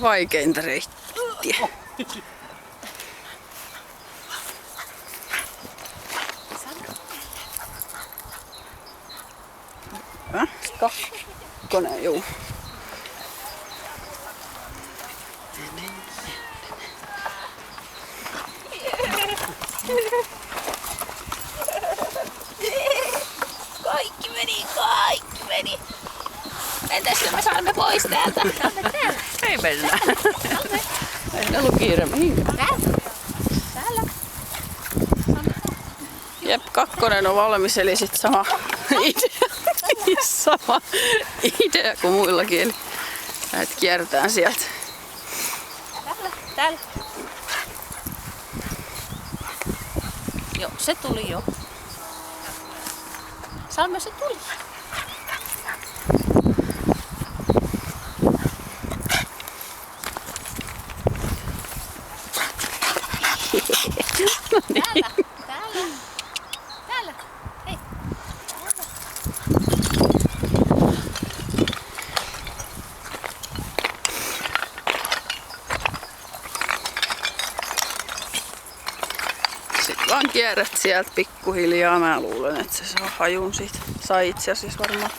Vaikeinta reittiä. Kakkonen, juu. Kaikki meni. Entäs me saamme pois täältä? Ei mennä. Ei ollut kiire mihinkään. Täällä. Jep, kakkonen on valmis, eli sit sama idea kuin muillakin. Eli näet kiertään sieltä. Täällä. Joo, se tuli jo. Salme, se tuli. Täällä. Hei. Sitten vaan kierrät sieltä pikkuhiljaa. Mä luulen, että se saa hajun siitä. Sai itse asiassa varmaan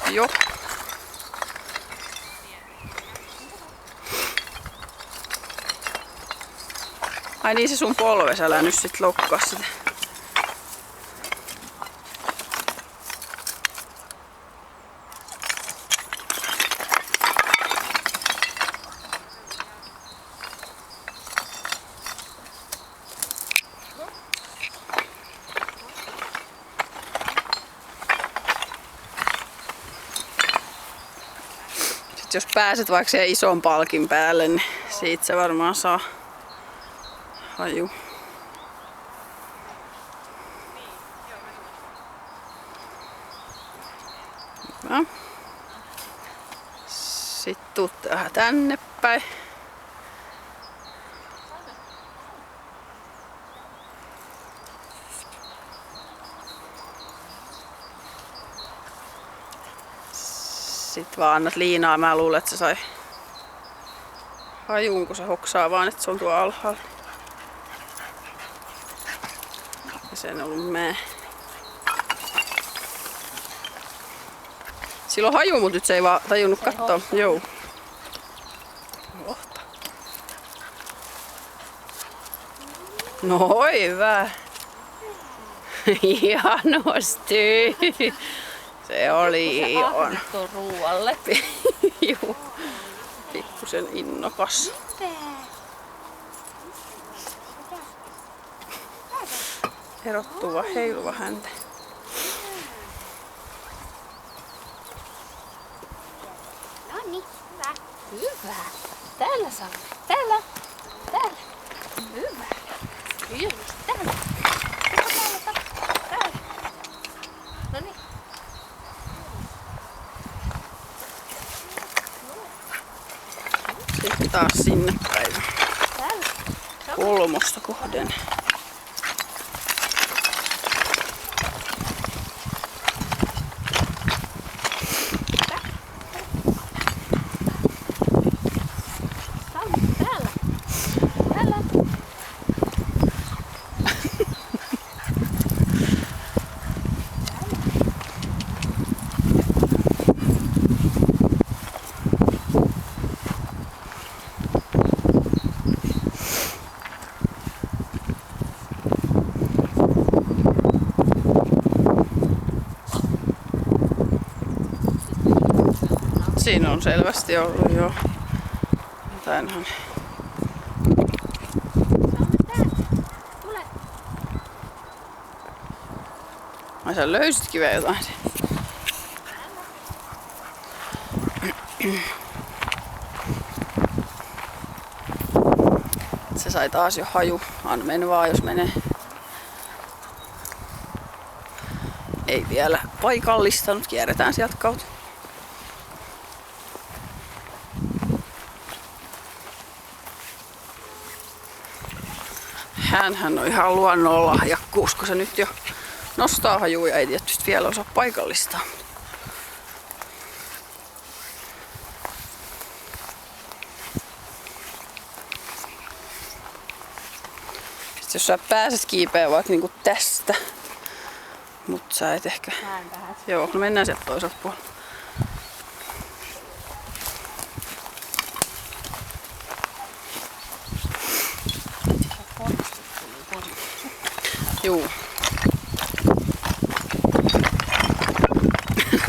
jo. Ai niin, se sun polves, älä nyt sit loukkaa sitä. Sitten jos pääset vaikka siihen ison palkin päälle, niin siitä se varmaan saa haju. Hyvä. Sitten tuut vähän tänne päin. Sitten vaan annat liinaa. Mä luulen, että se sai hajuun, kun se hoksaa vaan, että se on tuolla alhaalla. Ja sen on ollut mä. Sillä on haju, mutta nyt se ei vaan tajunnut katsoa. Joo. Lohta. No hyvä. Hienosti. Se oli ihan. Tuon ruualle. Juu. Pikkusen innokas. Erottuva, heiluva häntä. No niin, hyvä. Täällä saa. Täällä. Hyvä. Täällä. No niin. Sitten taas sinne päin. Täällä. Kolmosta kohden. Siinä on selvästi ollut jo jotainhan. Ai sä löysitkin vielä jotain. Se sai taas jo haju. Anna mennä vaan, jos menee. Ei vielä paikallistanut. Kierretään sieltä kautta. Hänhän on ihan luonnonlahjakkuus, kun se nyt jo nostaa hajua ja ei tietysti vielä osaa paikallistaa. Sit jos sä pääset kiipeä vaikka niinku tästä, mut sä et ehkä... Joo, no mennään sieltä toiselta puolella. Juu.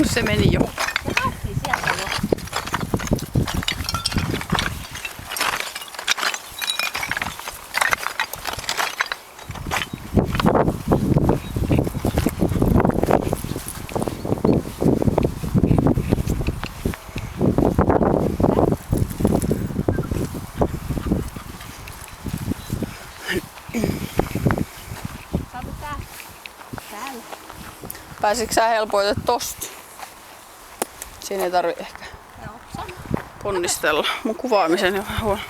Se meni jo. Se lähti sieltä jo. Pääsitkö sä helpoiten tosta? Siinä ei tarvi ehkä ponnistella. Mun kuvaamisen jo vähän huono.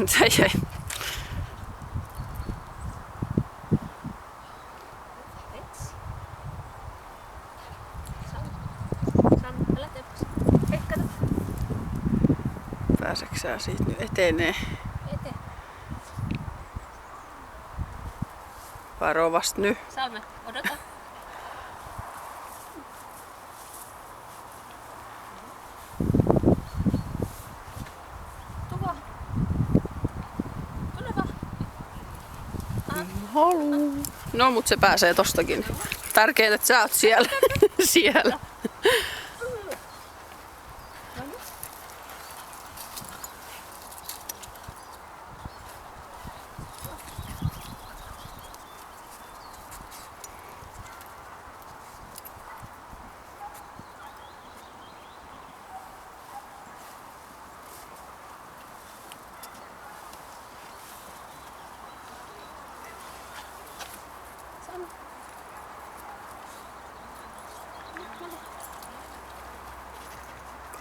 Se jäi. Pääseksä sä siitä nyt etenee? Eteen. Varovast nyt. Salme, odota. Haluu. No mut se pääsee tostakin. Tärkeintä, että sä oot siellä. Siellä.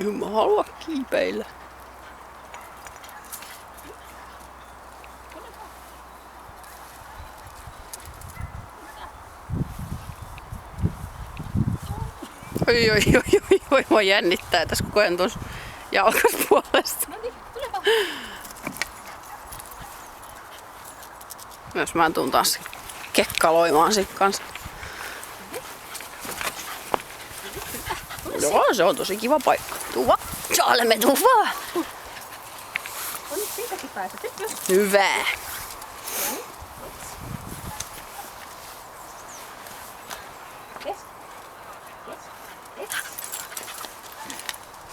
En mä halua kiipeillä. Oi, mua jännittää tässä koko ajan tuossa jalkaspuolesta. No niin, tulepa. Myös mä tuun taas kekkaloimaan sit kanssa. Joo, se on tosi kiva paikka. Tuu vaan. Saalemme, tuu vaan. No nyt siitäkin pääset. Hyvä.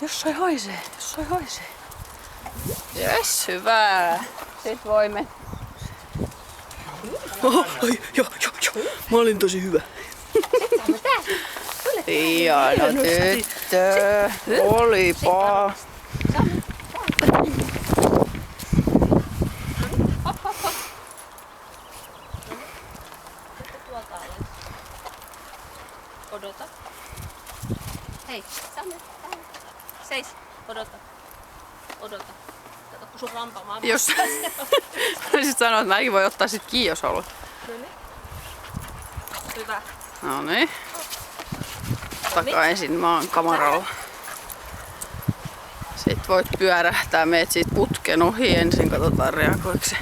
Jossain haisee, jossain haisee. Jes, hyvä. Sit voimme. Oho, joo. Mä olin tosi hyvä. Ihana tyttö. Olipa. Odota. Hei, Samme. Seis. Odota. Odota. Kato, kun sun rampaamaan. Jos sit sanoa, että mäkin voi ottaa sit kiinni, jos haluat. Noniin. Hyvä. Noniin. Takaisin maan kamaralla. Sitten voit pyörähtää, meet siitä putken ohi ensin, katsotaan reagoiko se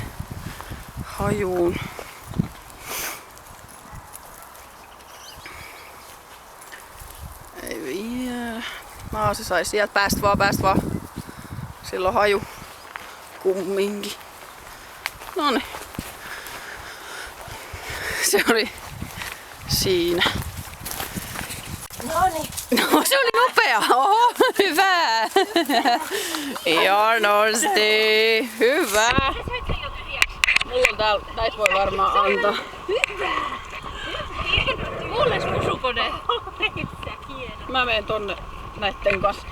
hajuun. Ei vielä. Se sai sieltä, päästä vaan. Silloin haju kumminkin. Noniin. Se oli siinä. Noniin. No se oli nopea. Oho, hyvä. Hienosti. Hyvä. Mulla on täällä, näitä voi varmaan antaa. Mulle spusukone. Mä menen tonne näitten kanssa.